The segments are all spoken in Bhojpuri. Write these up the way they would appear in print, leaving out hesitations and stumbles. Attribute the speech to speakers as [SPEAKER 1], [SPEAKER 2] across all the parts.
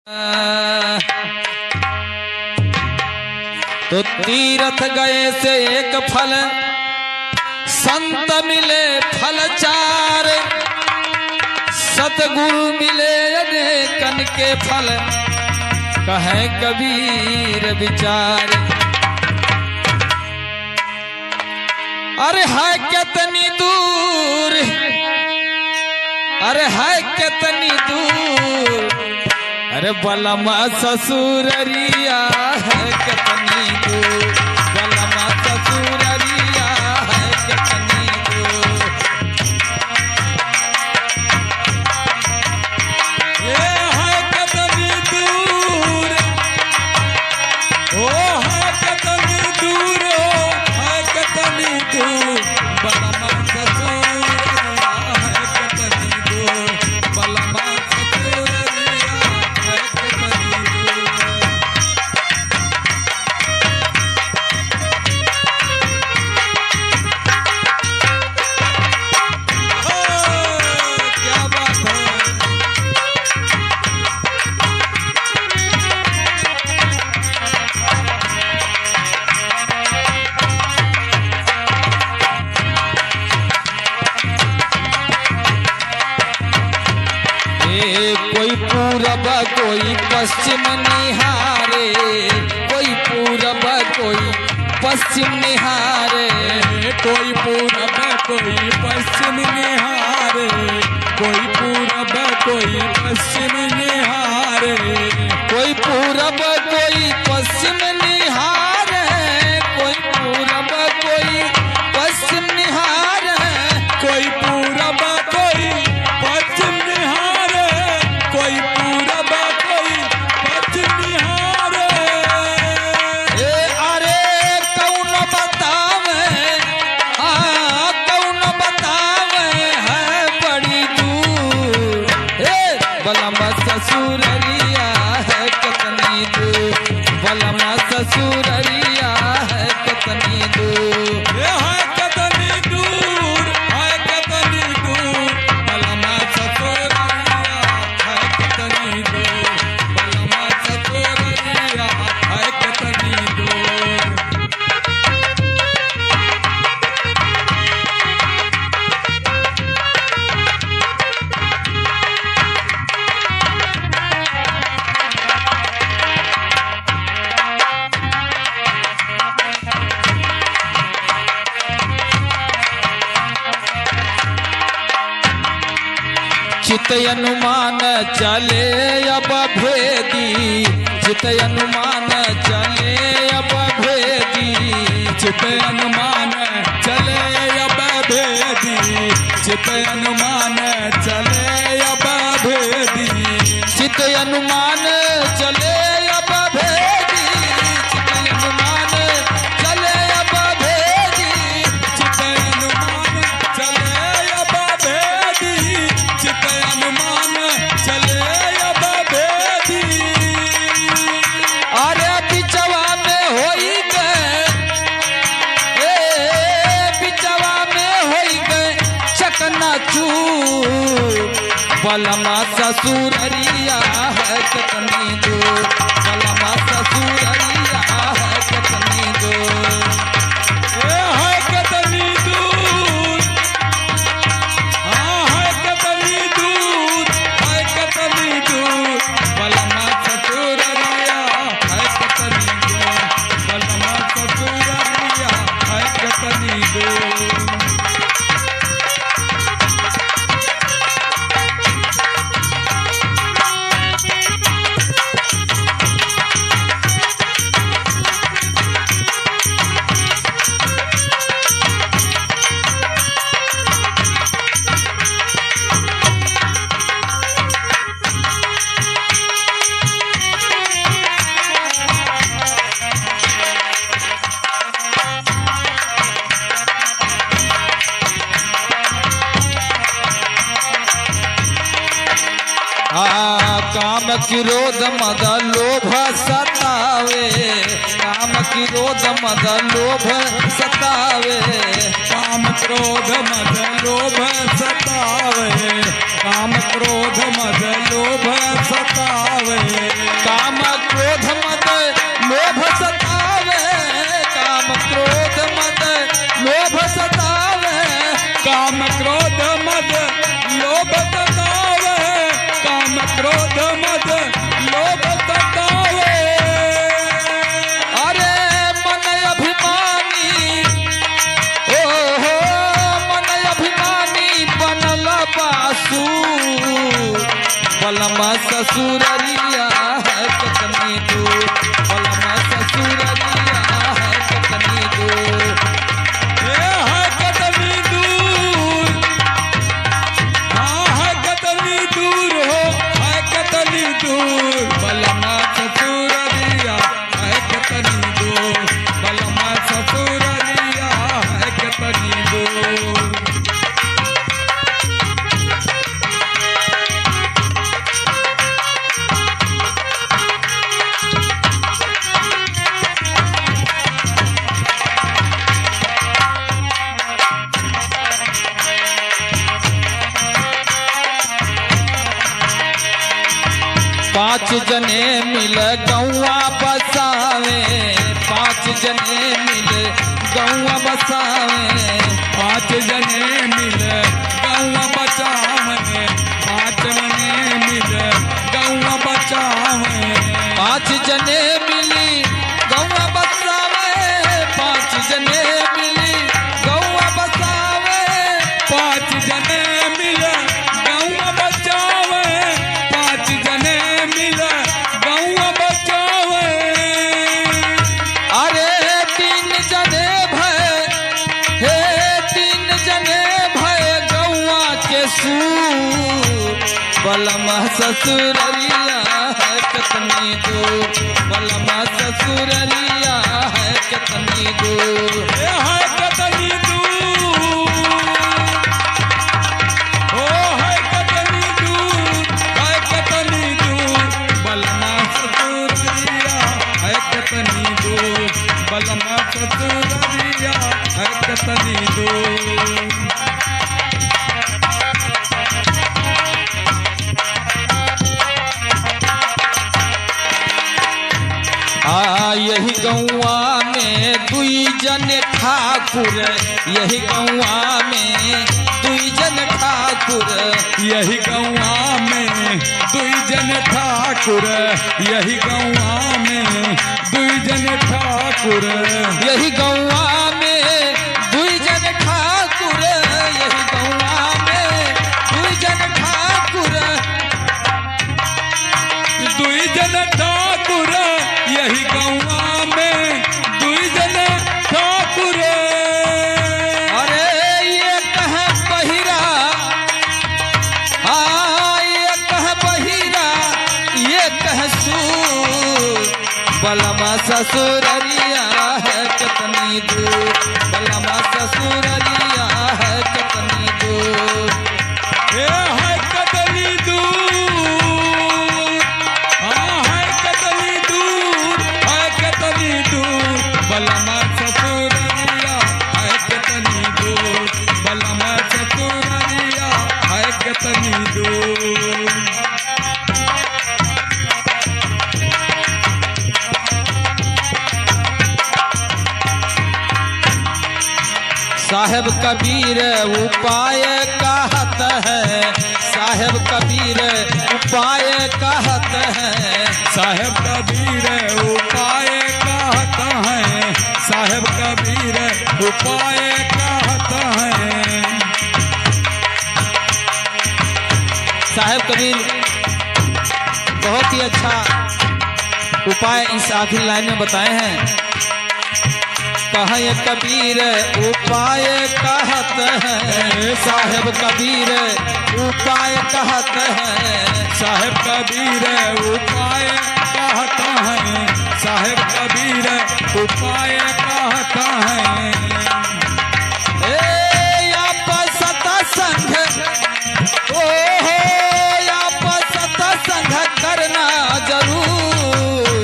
[SPEAKER 1] तो तीर्थ गए से एक फल, संत मिले फल चार, सतगुरु मिले अनेकन के फल, कहे कबीर विचार। अरे है कितनी दूर, अरे है कितनी दूर, अरे बलमा ससुररिया है कितनी दूर, बलमा ससुररिया है कितनी दूर। ये है कितनी दूर, ओ है कितनी दूर, ओ है कितनी दूर, बलमा ससुररिया है कितनी दूर, बलमा ससुररिया है कितनी दूर। क्या बात है। कोई पूरब कोई पश्चिम निहारे, कोई पूरब कोई पश्चिम निहारे,
[SPEAKER 2] कोई पूरब कोई पश्चिम निहारे, कोई पूरब कोई पश्चिम निहारे,
[SPEAKER 1] कोई पूरब कोई पश्चिम निहारे, कोई पूरब कोई पश्चिम निहारे,
[SPEAKER 2] कोई पूरब कोई पश्चिम निहारे, कोई पूरब कोई पश्चिम निहारे।
[SPEAKER 1] अरे कौन बतावे, हाँ कौन बतावे है बड़ी दूर, बलमा ससुररिया है कितनी दूर, बलमा ससुररिया है कितनी दूर।
[SPEAKER 2] ये है कितनी दूर, है कितनी दूर, बलमा ससुररिया है कितनी दूर, बलमा ससुररिया है कितनी दूर।
[SPEAKER 1] चित अनुमान चले अब भेदी, चित अनुमान चले अब भेदी,
[SPEAKER 2] चित अनुमान चले अब भेदी, चित अनुमान चले अब भेदी,
[SPEAKER 1] चित अनुमान चले अब भेदी, चित अनुमान चले अब भेदी,
[SPEAKER 2] चित अनुमान चले अब भेदी, चित अनुमान चले अब भेदी।
[SPEAKER 1] अरे बिचवा में होई गए, बिचवा में होई गए चकनाचूर, बलमा ससुररिया है कितनी दूर, बलमा ससुररिया है कितनी दूर।
[SPEAKER 2] ये है कितनी दूर, हाँ है कितनी दूर, है कितनी दूर, बलमा ससुररिया है कितनी दूर, बलमा ससुररिया है कितनी दूर।
[SPEAKER 1] काम क्रोध मद लोभ सतावे, काम क्रोध मद लोभ सतावे,
[SPEAKER 2] काम क्रोध मद लोभ सतावे, काम क्रोध मद लोभ सतावे। मद लोभ सतावे।
[SPEAKER 1] अरे मन अभिमानी, ओ हो मन अभिमानी बनल बासु, बलमा ससुररिया है कितनी दूर, बलमा ससुररिया है कितनी दूर।
[SPEAKER 2] ये है कितनी दूर, हाँ है कितनी दूर हो, है कितनी दूर, बलमा ससुररिया है कितनी दूर, बलमा ससुररिया है कितनी दूर।
[SPEAKER 1] पांच जने मिल गौआ बसावे, पांच जने मिल गौआ बसावे,
[SPEAKER 2] पांच जने मिल गौआ बचावे, पांच जने मिल गौआ बचावे,
[SPEAKER 1] पांच जने मिली गौआ बसावे, पांच जने मिली गौआ बसावे,
[SPEAKER 2] पांच जने मिल गौआ बचावे, पांच जने मिल गौआ बचावे।
[SPEAKER 1] अरे तीन जने भय, हे तीन जने भय गौआ के सू, बलमा ससुररिया है कितनी दूर, बलमा ससुररिया है कितनी दूर।
[SPEAKER 2] ये है कितनी दूर, ओ है कितनी दूर, है कितनी दूर, बलमा ससुररिया है कितनी दूर, बलमा ससुररिया है कितनी दूर।
[SPEAKER 1] यही गौआ में दुई जन ठाकुर, यही गौआ में दुई जन ठाकुर,
[SPEAKER 2] यही गौआ में दुई जन ठाकुर, यही गौआ में दुई जन ठाकुर,
[SPEAKER 1] यही गौआ में दुई जन ठाकुर, यही गौआ में दुई जन ठाकुर,
[SPEAKER 2] दुई जन ठाकुर, यही गौआ में दुई जन ठाकुर।
[SPEAKER 1] अरे ये कह बहिरा, हाँ ये कह बहिरा, ये कह सूर, बलमा ससुररिया है कितनी दूर, बलमा ससुररिया है कितनी दूर।
[SPEAKER 2] ये है कितनी दूर, हाँ है कितनी दूर, है कितनी दूर, बलमा ससुररिया है कितनी दूर, बलमा ससुररिया है कितनी दूर।
[SPEAKER 1] साहेब कबीर उपाय कहत है, साहेब कबीर उपाय कहत है,
[SPEAKER 2] साहेब कबीर उपाय कहत है, साहेब कबीर उपाय कहत है।
[SPEAKER 1] साहेब कबीर बहुत ही अच्छा उपाय इस आखिरी लाइन में बताए हैं। कहे कबीर उपाय कहत है, साहेब कबीर उपाय कहत है,
[SPEAKER 2] साहेब कबीर उपाय कहत है, साहेब कबीर उपाय कहत है।
[SPEAKER 1] आप सत्संग, ओ हो आप सत्संग करना जरूर,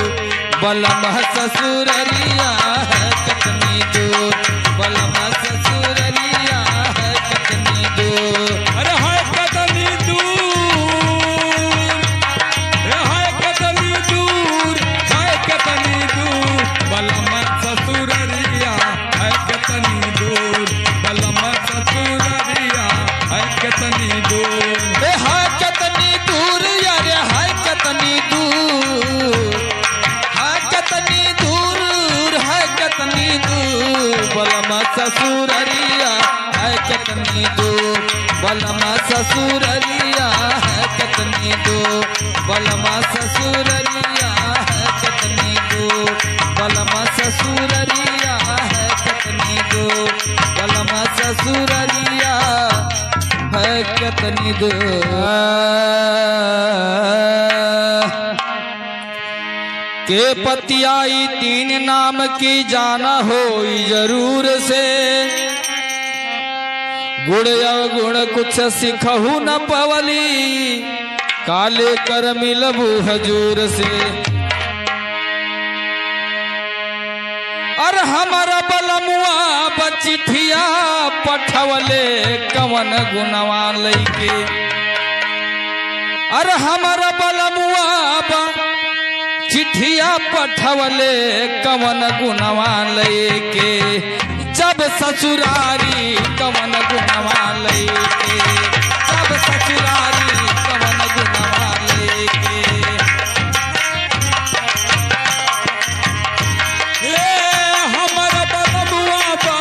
[SPEAKER 1] बलमा ससुररिया है कितनी दूर, बलमा ससुररिया है कितनी दूर।
[SPEAKER 2] अरे है कितनी दूर, है कितनी दूर, है कितनी दूर, बलमा ससुररिया है कितनी दूर, बलमा ससुररिया है कितनी दूर।
[SPEAKER 1] है कितनी दूर यार, है कितनी ससुररिया है कितनी दूर बलमा ससुररिया है कितनी दूर बलमा ससुररिया है कितनी दूर बलमा ससुररिया है कितनी दूर बलमा ससुररिया है कितनी दूर के पतियाई तीन नाम की जाना हो जरूर से गुण अवगुण कुछ सिखहु न पवली काले कर मिलबू हजूर से और हमारा बलमुआ बचिठिया पठवले कवन गुणवा लैके और हमारा बलमुआ चिठिया पठवले कवन गुणवा लैके जब ससुरारी कवन गुणवा लैके जब ससुरारी कवन गुणवा लैके
[SPEAKER 2] हमर बलमुआ बा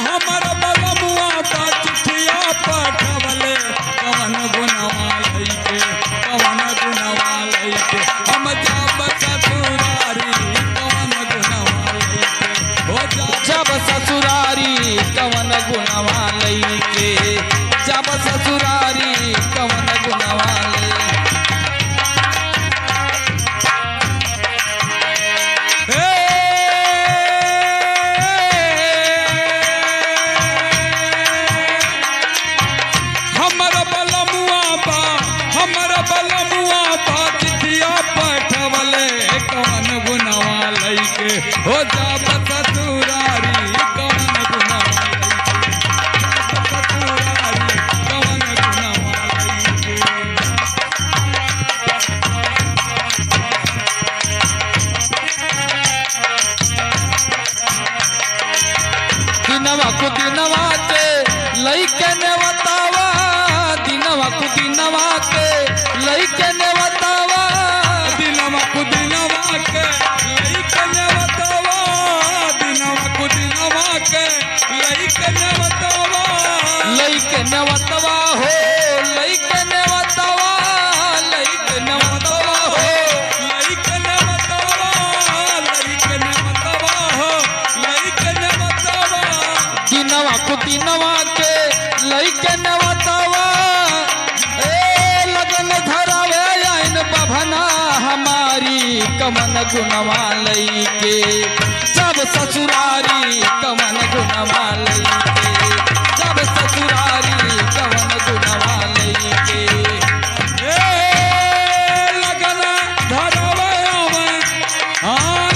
[SPEAKER 2] हमर बलमुआ बा चिठिया पठवले कवन गुणवा लैके कवन गुणवा लैके हम जब ससुरारी कवन गुणवा लैके हो
[SPEAKER 1] जब ससुरारी कवन गुणवा लैके जब ससुरारी कवन गुणवा
[SPEAKER 2] हमर बलमुआ बा चिठिया पठवले कवन गुणवा लैके हो जब ससुरारी कवन गुणवा लैके कवन गुणवा लैके
[SPEAKER 1] दिनवा को दिनवा के लैके ने बतावा दिनवा को दिनवा के लैके ने बतावा
[SPEAKER 2] दिनवा को दिनवा के लैके ने बतावा दिनवा को दिनवा के लैके ने बतावा
[SPEAKER 1] लैके ने बतावा हो लैके ने बतावा लैके ने बतावा हो
[SPEAKER 2] लैके ने बतावा लैके ने बतावा हो लैके ने बतावा
[SPEAKER 1] दिनवा को दिनवा के लैके ने बतावा ए लगन धरावे आइन बभना हमारी कमन गुणवा लैके जब ससुरारी कमन गुणवा लैके जब ससुरारी कमन गुणवा लैके
[SPEAKER 2] लगन धरावे आवे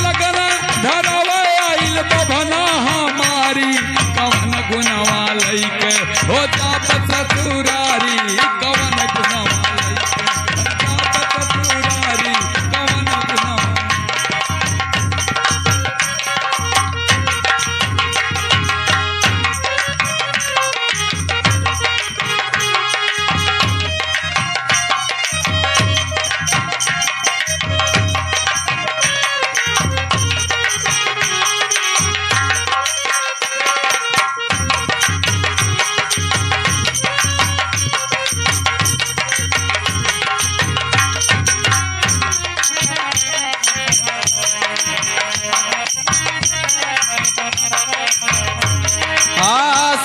[SPEAKER 2] लगन धरावे आइल बभना हमारी कवन गुणवा लैके हो जब ससुरारी कवन गुणवा लैके जब ससुरारी कवन गुणवा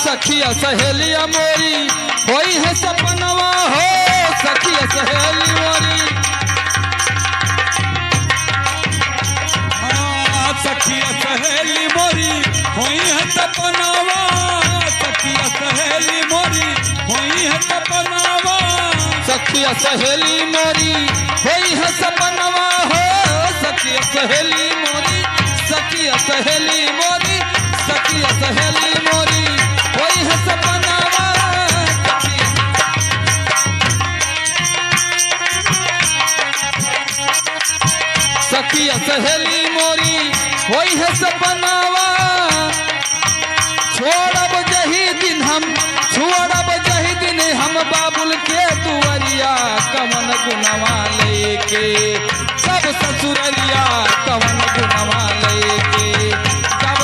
[SPEAKER 1] सखिया सहेलिया मोरी होई है सपनवा हो सखिया सहेली मोरी
[SPEAKER 2] सखिया सहेली मोरी होई है सपनावा सखिया सहेली मोरी होई है सपनावा
[SPEAKER 1] सखिया सहेली मोरी होई है सपनवा हो सखिया सहेली मोरी सखिया सहेली मोरी सखिया सहेली मोरी होई है सपनवा सखिया सहेली मोरी होई है सपनवा छोड़ब जही दिन हम छोड़ब जही दिन हम बाबुल के दुआरिया कवन गुणवा लेके सब ससुररिया कवन गुणवा लेके सब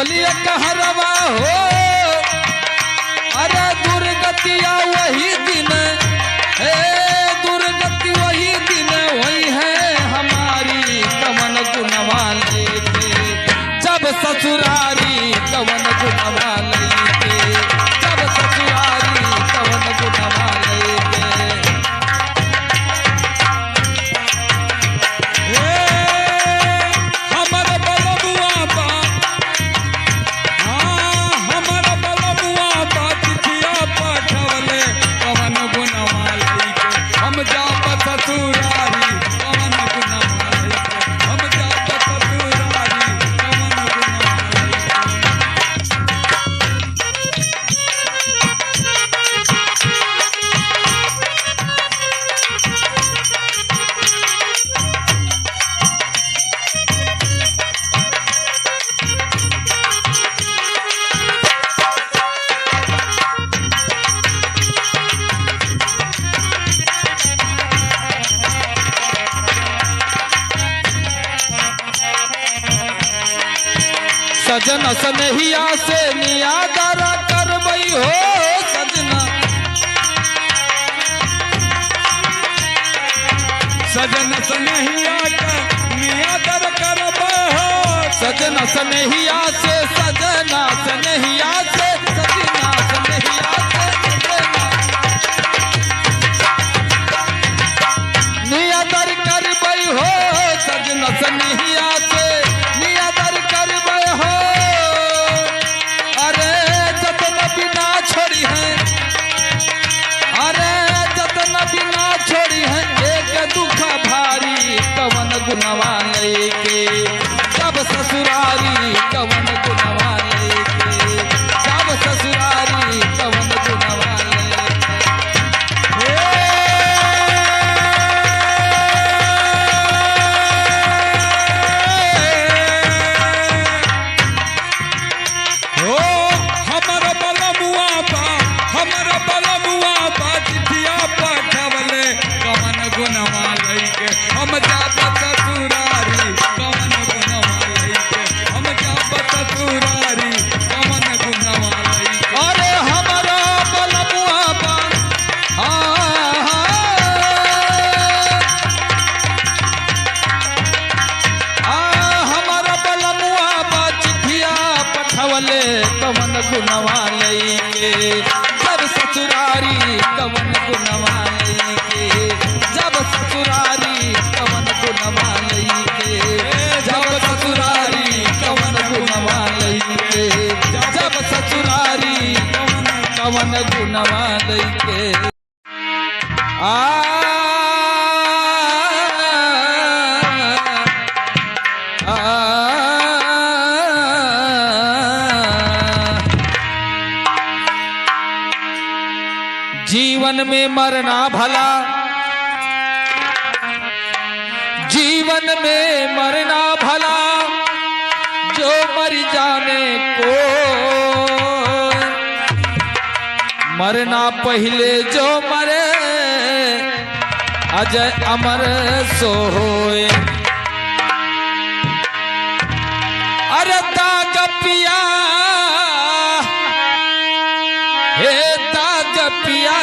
[SPEAKER 1] बोलिए कहरवा हो अरे दुर्गतिया वही दिन हे दुर्गति वही दिन वही है हमारी कवन गुनवा लेके जब ससुरारी कवन गुनवा लेके जब ससुरारी कवन गुनवा लेके
[SPEAKER 2] हमर बलबुआ बा हमर बलबुआ बा चिठिया पठवले कवन गुनवा लइके हम जाब ससुरारी कवन गुनवा लइके हम जाब ससुरारी कवन गुनवा लइके
[SPEAKER 1] सजन सनहिया से नियादरा करबई हो सजना
[SPEAKER 2] सजन सनहिया का नियादर करब हो
[SPEAKER 1] सजन सनहिया से सजना सनहिया से सजना सनहिया से सजना नियादर करबई हो सजन सनहिया से नियादर करबई हो अरे जतन बिना छोड़ी है अरे जतन बिना छोड़ी है एक दुख भारी कवन गुनवा लेके जब ससुरारी कवन गुनवा लेके जब ससुरारी कवन गुनवा
[SPEAKER 2] हो हमर बलबुआ बा चिठिया पठवले कवन गुनवा लइके हम जाब ससुरारी कवन गुनवा लइके हम जाब ससुरारी कवन गुनवा लइके
[SPEAKER 1] अरे हमारा बलबुआ बा हमारा बलबुआ बा चिठिया पठवले कवन गुनवा लइके जब ससुरारी कवन गुनवा लइके जब ससुरारी कवन गुनवा लइके जब ससुरारी कवन गुनवा लइके जब ससुरारी कवन गुनवा लइके जीवन में मरना भला जीवन में मरना भला जो मर जाने को मरना पहले जो मरे अजय अमर सो होए अरे दाग पिया हे दाग पिया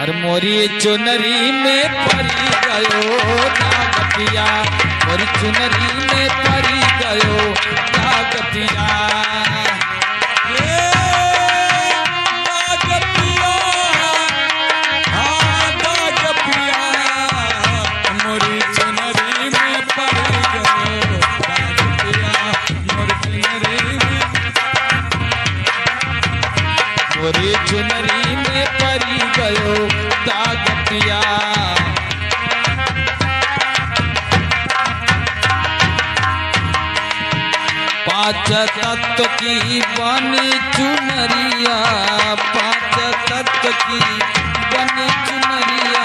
[SPEAKER 1] अरे मोरी चुनरी में परी गयो दाग पिया मोरी चुनरी में परी गयो दाग पिया मोरी चुनरी में परी गयो दाग पिया पांच तत्व की बनी चुनरिया पांच तत्व की बनी चुनरिया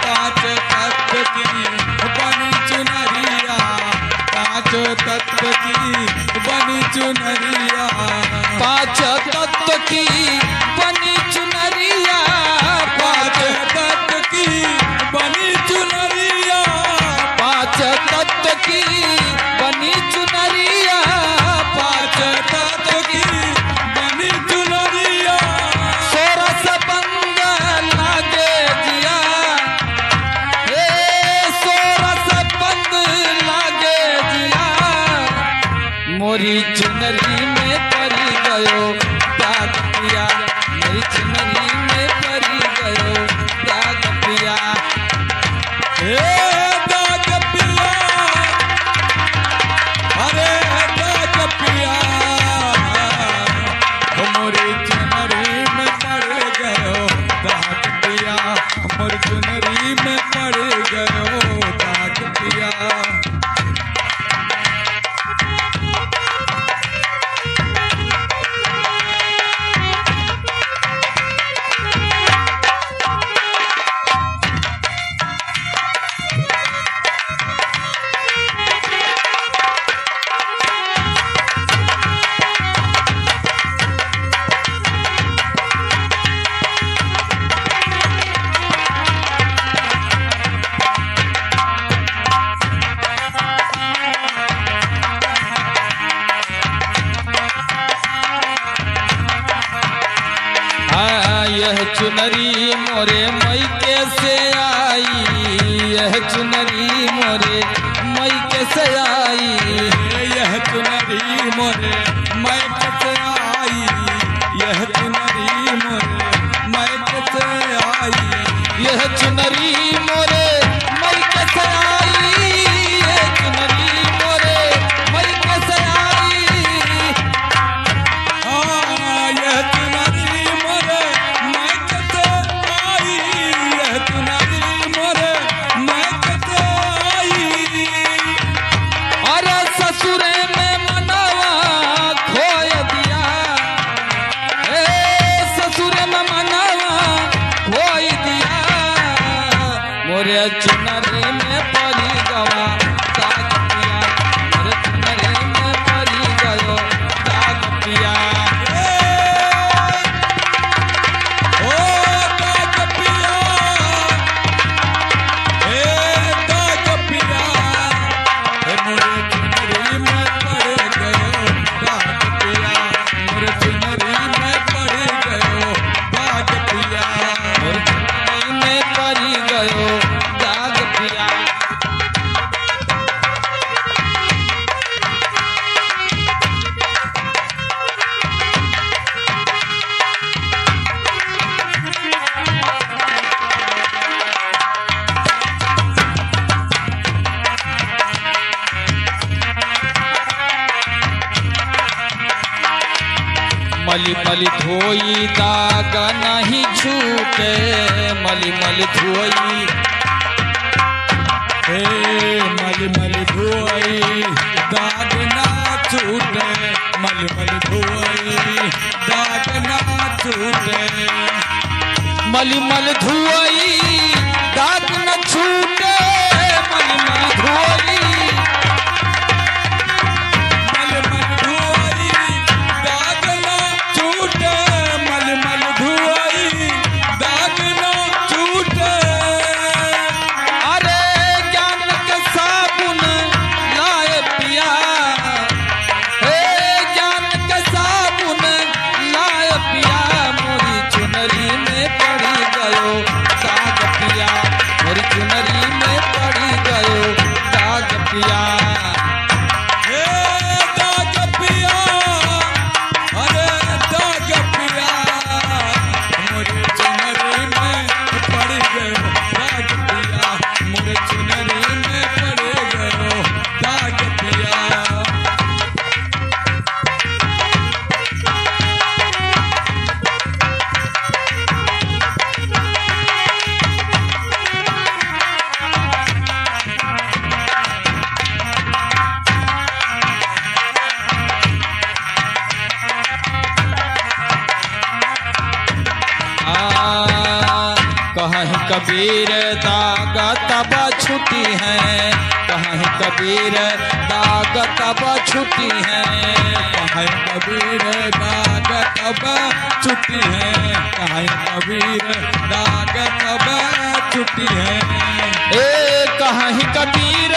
[SPEAKER 2] पांच तत्व की बनी चुनरिया पांच तत्व की बनी चुनरिया
[SPEAKER 1] पांच तत्व की बनी चुनरिया
[SPEAKER 2] पांच तत्व की बनी चुनरिया
[SPEAKER 1] पांच तत्व की बनी चुनरिया मोरी चुनरी में पड़ी गयो दाग पिया, मोरी चुनरी में पड़ी गयो दाग पिया।
[SPEAKER 2] हे दाग पिया, अरे दाग पिया, मोरी चुनरी में पड़ गयो दाग पिया, मोरी चुनरी में पड़ गयो दाग पिया।
[SPEAKER 1] यह चुनरी मोरे मैके से आई, यह चुनरी मोरे मैके से आई,
[SPEAKER 2] यह चुनरी मोरे मैके से आई, यह चुनरी मोरे मैके से आई,
[SPEAKER 1] यह चुनरी मोरे मैके से आई, यह चुनरी मोरे मैके से आई।
[SPEAKER 2] हाँ यह चुनरी मोरे मैके से आई, यह चुनरी मोरे मैके से आई।
[SPEAKER 1] अरे ससुरे में मनवा खोय दिया, ए ससुरे में मनवा खोय दिया, मोरे चुनरी में पड़ी गवा दाग पिया, मोरे चुनरी में पड़ी गयो दाग पिया।
[SPEAKER 2] ओ दाग पिया, हे दाग पिया, हे मोरे चुनरी में पड़ गयो दाग पिया, मोरे चुनरी में पड़ गयो दाग पिया।
[SPEAKER 1] मोरे चुनरी में पड़ी गयो दाग पिया। मली मली धोई दाग नहीं छूटे, मली मली धोई,
[SPEAKER 2] हे मल मल धोई दाग ना छूटे, मल मल धोई दाग ना छूटे।
[SPEAKER 1] मली मल धोई दाग न छूटे, मली मल धोई,
[SPEAKER 2] मल मल धोई दाग ना छूटे, मल मल धोई दाग ना छूटे।
[SPEAKER 1] अरे ज्ञान के साबुन लाए पिया, हे ज्ञान के साबुन लाए पिया, मोरी चुनरी में पड़ी गयो दाग पिया, मोरी चुनरी में पड़ी गयो दाग पिया।
[SPEAKER 2] हे दाग पिया, अरे दाग पिया, मोरे चुनरी में पड़ गयो दाग पिया, मोरे चुनरी में पड़ गयो दाग पिया।
[SPEAKER 1] कहीं कबीर दाग तब छुट्टी है, कहीं कबीर दाग तब छुट्टी है,
[SPEAKER 2] कहीं कबीर दाग तब छुट्टी है, कहीं कबीर दाग तब छुट्टी है।
[SPEAKER 1] ए कहीं कबीर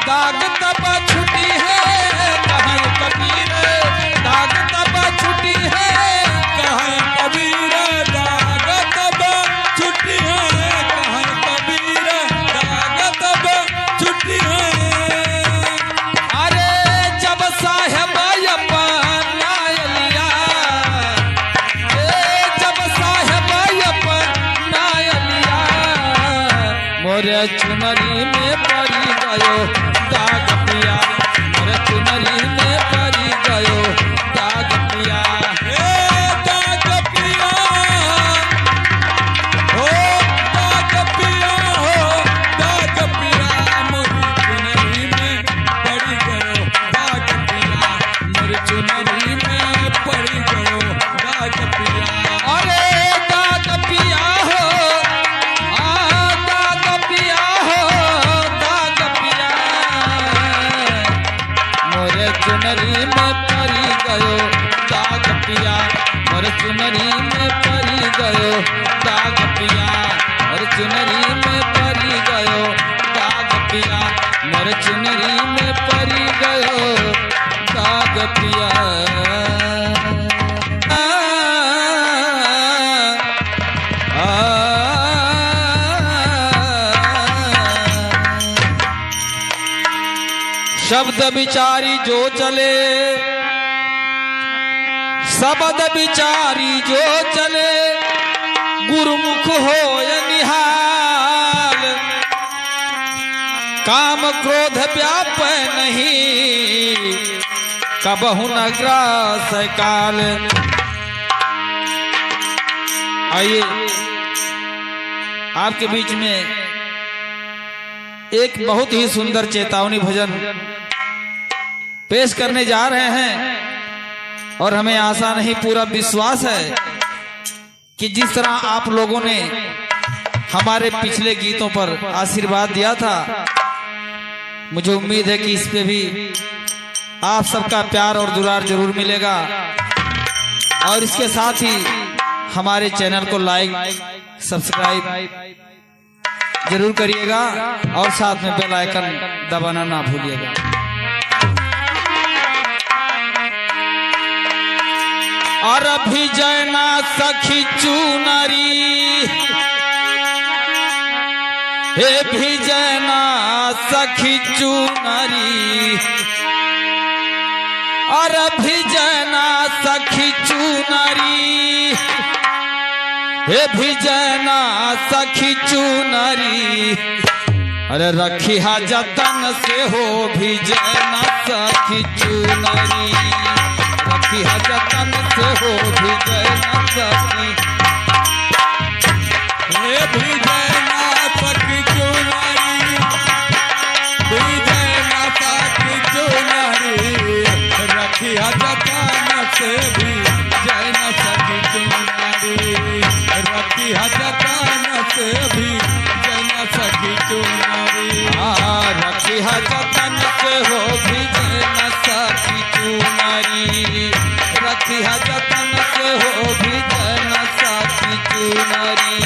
[SPEAKER 1] दाग तब छुट्टी है, कहीं कबीर दाग तब छुट्टी है,
[SPEAKER 2] कहीं कबीर दाग तब छुट्टी है, कहीं कबीर दाग तब छुट्टी है।
[SPEAKER 1] अरे जब साहेब मोर चुनरी में पड़ी गयो दाग पिया, मोर चुनरी में पड़ी गयो दाग पिया।
[SPEAKER 2] दाग पिया हो, दाग पिया हो, दाग पिया मोरी चुनरी में पड़ी गयो दाग पिया, मोरी चुनरी में पड़ी गयो दाग पिया।
[SPEAKER 1] अरे दाग पिया हो, दाग पिया हो, दाग पिया, मोरे चुनरी में पड़ी गयो दाग पिया, मोरे चुनरी में पड़ी गयो दाग पिया, मोरे चुनरी में पड़ी गयो दाग पिया, मोरे चुनरी में पड़ी गयो दाग पिया। शब्द विचारी जो चले, शब्द विचारी जो चले, गुरुमुख होय निहाल, काम क्रोध व्याप नहीं, कबहु न ग्रास काल। आइए आपके बीच में एक बहुत ही सुंदर चेतावनी भजन पेश करने जा रहे हैं, और हमें आशा नहीं पूरा विश्वास है कि जिस तरह आप लोगों ने हमारे पिछले गीतों पर आशीर्वाद दिया था, मुझे उम्मीद है कि इस पे भी आप सबका प्यार और दुलार जरूर मिलेगा। और इसके साथ ही हमारे चैनल को लाइक सब्सक्राइब जरूर करिएगा, और साथ में बेल आइकन दबाना ना भूलिएगा। और अभी जैना सखी चुनरी, हे भी जैना सखी चुनरी, और अभी जैना सखी चुनरी, हे भी जैना सखी चुनरी, अरे रखी हा जतन से हो भी जैना सखी चुनरी, रखी हा जतन से हो भी जैना सखी,
[SPEAKER 2] हे भी जैना सखी चुनरी, भी जैना सखी चुनरी, रखी हा जतन से भी जैना सखी चुनरी, रखी हा जतन से भी जैना सखी चुनरी।
[SPEAKER 1] रखी हा जतन से हो भी जैना सखी चुनरी, रखी हा जतन से हो भी जैना सखी चुनरी,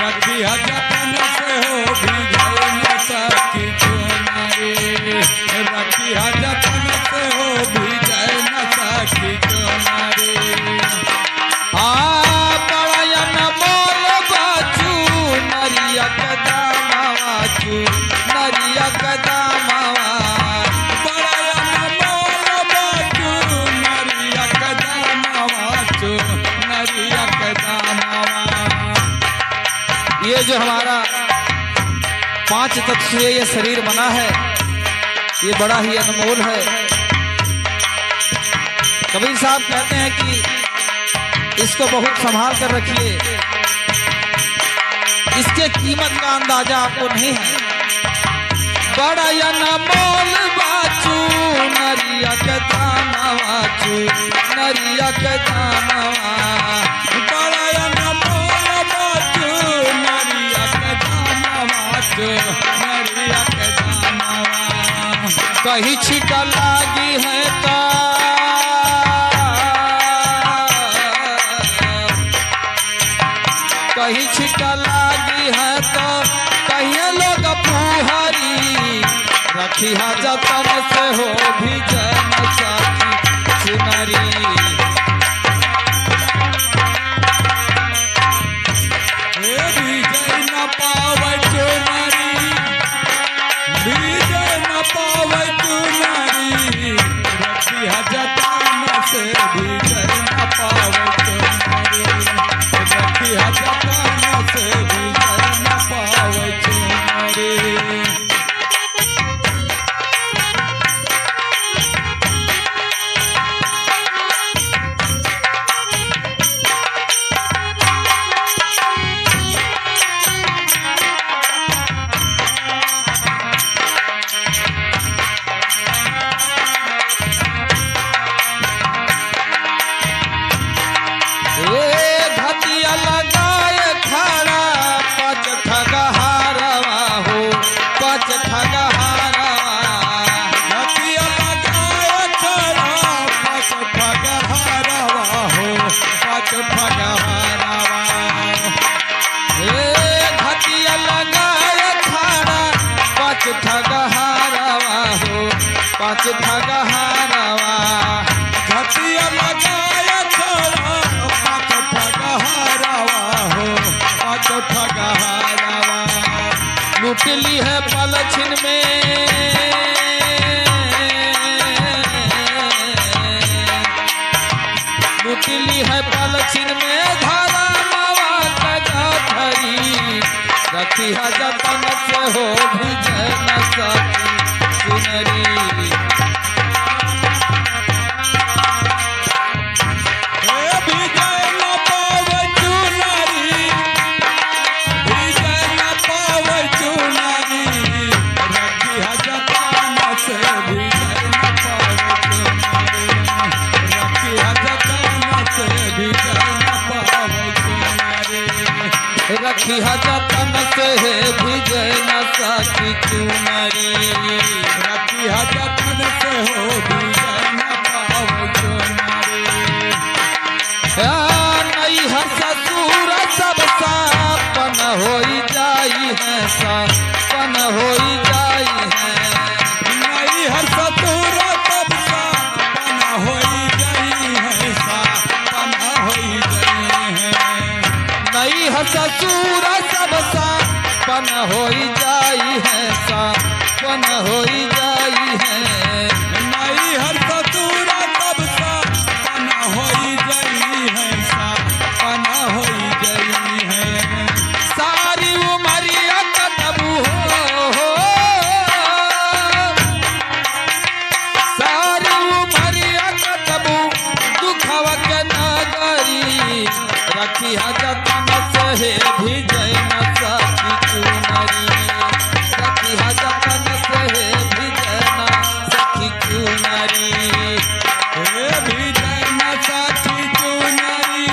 [SPEAKER 2] रखी हा जतन से हो भी जैना सखी चुनरी, रखी हा जतन से हो भी जैना सखी चुनरी।
[SPEAKER 1] नरिया कदामावा,
[SPEAKER 2] बड़ा अनमोल बाजू नरिया कदामावा, नरिया कदामावा।
[SPEAKER 1] ये जो हमारा 5 तत्व से ये शरीर बना है, ये बड़ा ही अनमोल है। कबीर साहब कहते हैं कि इसको बहुत संभाल कर रखिए, इसके कीमत का अंदाजा आपको नहीं है। बड़ा अनमोल बाचू नरिया के दानवा, चू नरिया के दानवा,
[SPEAKER 2] बड़ा अनमोल बाचू नरिया के दानवा, चू नरिया के दानवा।
[SPEAKER 1] कहीं छिटा लागी है तो कहीं छिटा लागी है तो कहीं लोग पुहारी, रखी हा जतन से हो भी जैना सखी चुनरी,
[SPEAKER 2] हे भी जैना पावे चुनरी, भी जैना पावे चुनरी, रखी हा जतन से भी जैना पावे चुनरी, रखी हा जतन से भी जैना पावे चुनरी।
[SPEAKER 1] पाँच ठगहारवा
[SPEAKER 2] घटिया लगाया छोड़ा पाँच ठगहारवा हो पाँच ठगहारवा
[SPEAKER 1] लूट ली है पलछिन में लूट ली है पलछिन में धारा नवा कगाधरी रखी है जतन से हो भिजय न सकी चुनरी रखी जतन से भिजय न सकी चुनरी
[SPEAKER 2] रखी जतन से हो भिजय न पावे चुनरी
[SPEAKER 1] नहीं है ससुर सब सापन हो जाई है सापन हो जाई है
[SPEAKER 2] नहीं हर ससुर सब सापन हो जाई है सापन हो जाई है
[SPEAKER 1] नहीं है ससुर सब सापन हो जाई है सापन हो जाई है
[SPEAKER 2] नहीं हर ससुर सब सापन हो जाई है सापन हो जाई है
[SPEAKER 1] सारी उमरिया कतबू हो सारी उमरिया कतबू दुखवा के नगरी रखी जतन से भिजय न सकी चुनरी रखी जतन से भिजय न सकी चुनरी
[SPEAKER 2] भिजय न सकी चुनरी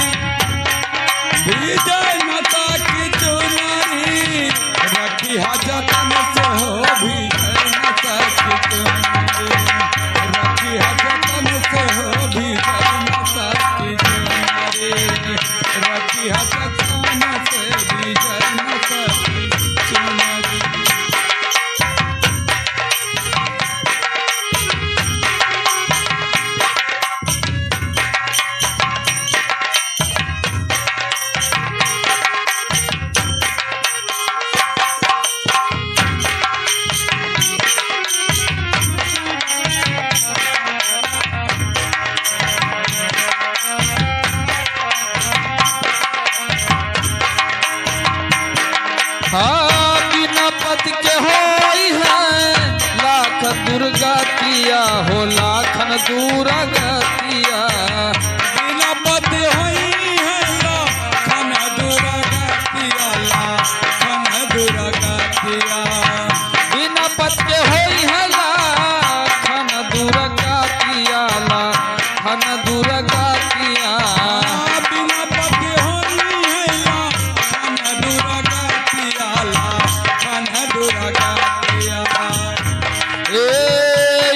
[SPEAKER 2] भिजय न सकी चुनरी रखी जतन से हो भिजय न सकी चुनरी रखी जतन से हो भिजय न सकी चुनरी रखी जतन से भिजय न सकी चुनरी
[SPEAKER 1] हाँ बिना पद के होई है लाख दुर्गतिया हो लाखन दुर्गतिया
[SPEAKER 2] बिना पति होई है लाखन दुर्गतिया लाखन दुर्गतिया
[SPEAKER 1] बिना पद के होई है लाखन दुर्गतिया लाखन दुर्गतिया
[SPEAKER 2] बिना पति होई है लाखन दुर्गतिया लाखन दुर्गतिया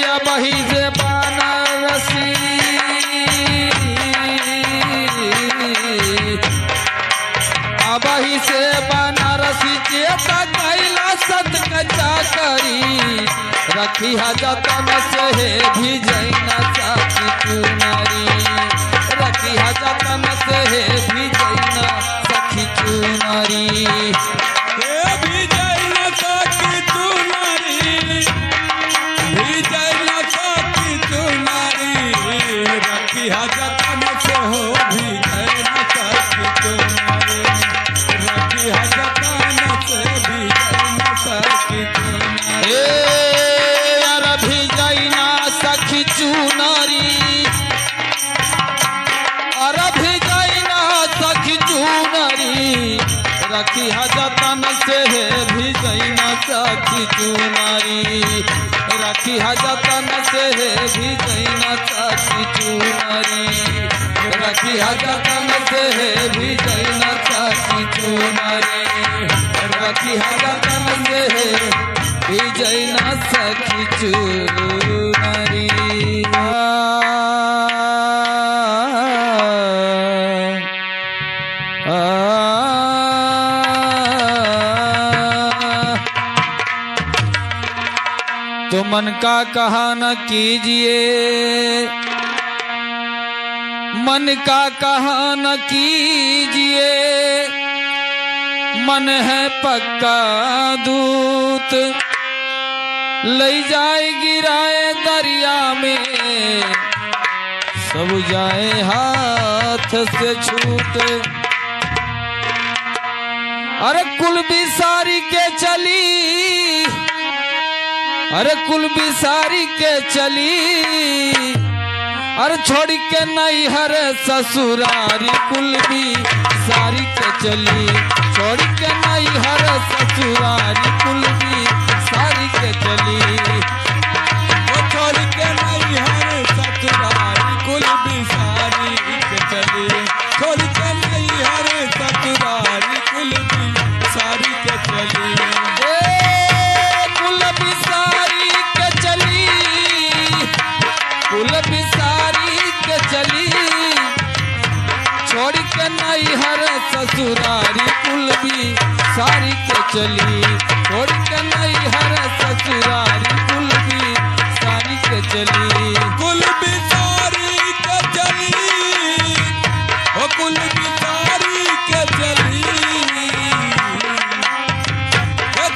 [SPEAKER 1] या बही से बनारसी अबही से बनारसी चेता कैला सत कचा करी रखी जतन से भिजय न सकी चुनरी रखी जतन से भिजय न सकी चुनरी
[SPEAKER 2] भिजय न सकी चुनरी भिजय न सकी चुनरी रखी जतन से हो भिजय न सकी चुनरी रखी जतन से भिजय न सकी चुनरी
[SPEAKER 1] यार भिजय न सखी चुनरी अरे भिजय न सखी चुनरी रखी जतन से भिजय न सखी चुनरी रखी जतन से भिजय न सखी चुनरी रखी जतन से भिजय न सखी चुनरी रखी जतन से भिजय न सखी चुनरी तुम मन का कहा न कीजिए, मन का कहा न कीजिए, मन है पक्का दूत, ले जाए गिराए दरिया में, सब जाए हाथ से छूट। अरे कुल बिसारी के चली, अरे कुल बिसारी के चली, अरे छोड़ के नहीं हर ससुरारी, कुल बिसारी के चली, छोड़ के नहीं हर ससुरारी, कुल बिसारी के चली,
[SPEAKER 2] छोड़ के नहीं हर ससुरारी, कुल बिसारी के चली, छोड़ के नहीं हर ससुरारी, कुल बिसारी के चली,
[SPEAKER 1] कुल बिसारी के चली, कुल बिसारी के चली, छोड़ के नहीं हर ससुरारी, कुल बिसारी के चली, छोड़ के नहीं हर ससुरारी, कुल बिसारी के चली,
[SPEAKER 2] कुल बिसारी के चली, ओ कुल बिसारी के चली,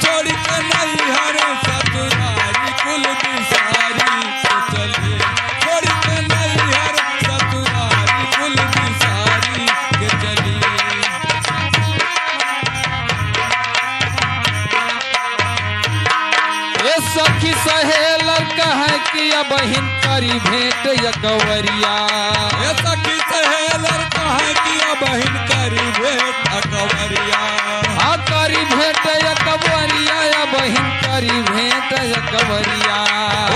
[SPEAKER 2] छोड़ के नहीं हर ससुरारी, कुल बिसारी के चली, छोड़ के नहीं हर ससुरारी, कुल बिसारी के चली।
[SPEAKER 1] ये सखी सहेलर कहे कि अब बहिन करी भेंट यकवरिया,
[SPEAKER 2] ये सखी सहेलर कहे कि अब बहिन करी भेंट अकवरिया,
[SPEAKER 1] हाँ करी भेंट यकवरिया, या बहिन करी भेंट यकवरिया,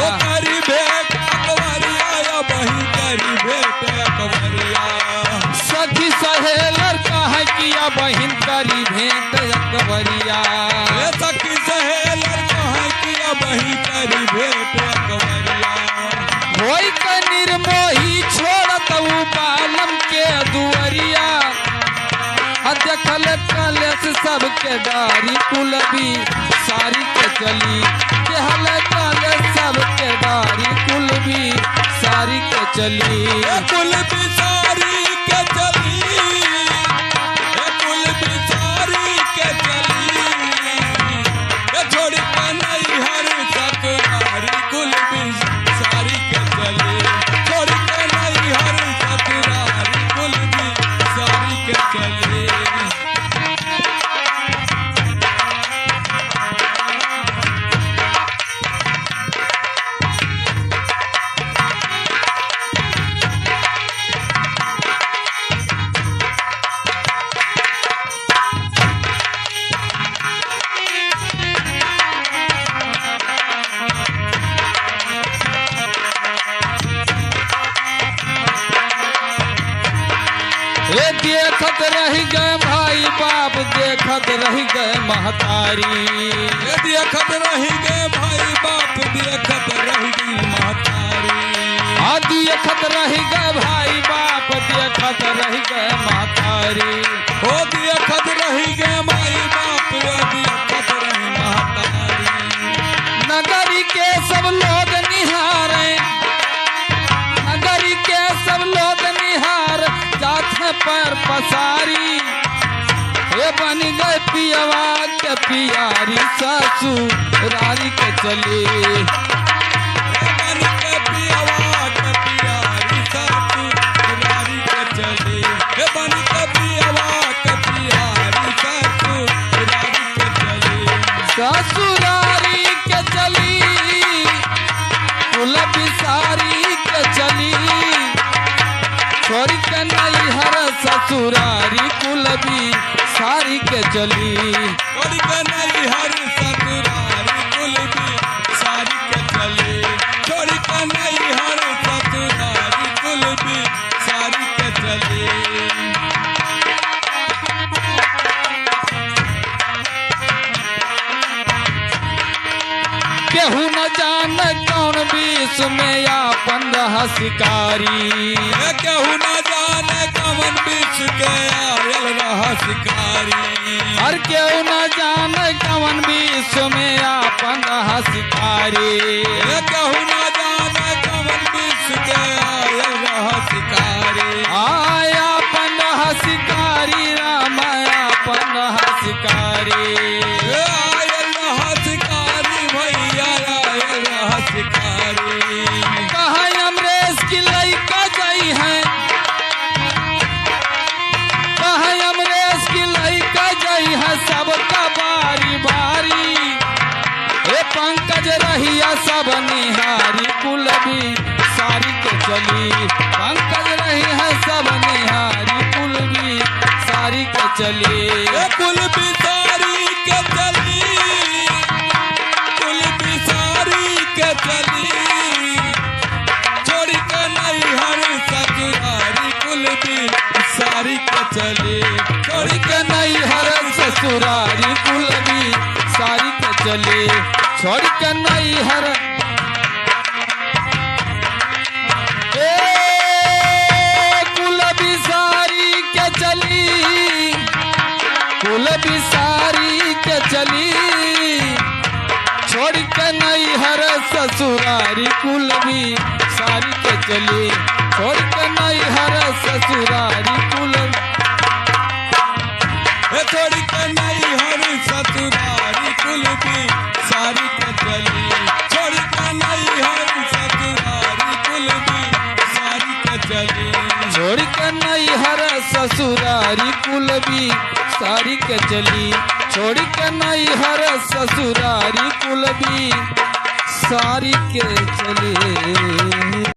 [SPEAKER 2] ओ करी भेंट अकवरिया, या बहिन करी भेंट अकवरिया।
[SPEAKER 1] सखी सहेलर कहे कि अब बहिन करी भेंट यकवरिया,
[SPEAKER 2] ये सखी सहेलर कहे कि अब बहिन करी भेंट अकवरिया,
[SPEAKER 1] होई के निर्मोही छोड़त उ बालम के दुअरिया, देखल कलेस सबके डारी, कुल बिसारी के चली, देहल कलेस सबके डारी, कुल बिसारी के चली,
[SPEAKER 2] ए कुल बिसारी के चली, ए कुल बिसारी के चली, ए छोड़ के नहीं हर ससुरारी, कुल बिसारी के चली, छोड़ के नहीं हर ससुरारी, कुल बिसारी के चली।
[SPEAKER 1] ये देखत रह गए भाई बाप, देखत रह गए महतारी,
[SPEAKER 2] ये देखत रही गए भाई बाप, देखत रही गई महतारी,
[SPEAKER 1] हाँ देखत रह गए भाई बाप, देखत रह गए महतारी,
[SPEAKER 2] ओ देखत रही गए माई बाप, देखत रही महतारी,
[SPEAKER 1] नगरी के सब लोग निहारे, नगरी के सब लोग निहार, जात है पैर पसारी, ये बन गए पियवा के पियारी, ससुरारी के चली,
[SPEAKER 2] बन के पियवा के पियारी, ससुरारी के चली, बन के पियवा के पियारी, ससुरारी के चली,
[SPEAKER 1] ससुरारी के चली, कुल बिसारी के चली, छोड़ के नहीं हर ससुरारी, कुल बिसारी के चली,
[SPEAKER 2] छोड़ के नहीं हर ससुरारी, कुल बिसारी के चली, छोड़ के नहीं हर ससुरारी, कुल बिसारी के चली।
[SPEAKER 1] केहू न जान कौन विष में आपन रह शिकारी,
[SPEAKER 2] केहू न जान जाने कवन बीच के आयल रहा शिकारी
[SPEAKER 1] हर केहू न जाने कवन विश्व में आपन रहा शिकारी
[SPEAKER 2] कहू न जाने कवन बीच के आयल रहा शिकारी
[SPEAKER 1] आया अपन रहा शिकारी राम अपन रहा शिकारी
[SPEAKER 2] आयल रहा शिकारी भैया आयल रहा शिकारी
[SPEAKER 1] कहा अमरेश की लइका गई है कहा अमरेश की लइका गई है सबका बारी बारी ए पंकज रहिया सब निहारी कुल भी सारी के चली पंकज रही है सब निहारी कुल भी सारी के चली
[SPEAKER 2] कुल बिसारी के चली कुल बिसारी के चली छोड़ के नहीं हर ससुरारी कुल बिसारी के चली
[SPEAKER 1] छोड़ के नहीं हर ससुरारी कुल भी सारी के चली छोड़ के नहीं हर कुल भी सारी के चली कुल भी सारी के चली छोड़ के नहीं हर ससुरारी कुल भी सारी के चली छोड़ के नहीं हर ससुरारी कुल
[SPEAKER 2] छोड़ के नहीं हर ससुरारी कुल भी सारी के चली छोड़ के नहीं हर ससुरारी कुल भी सारी के चली
[SPEAKER 1] छोड़ के नहीं हर ससुरारी कुल भी सारी के चली छोड़ के नहीं हर ससुरारी कुल भी सारी के चली।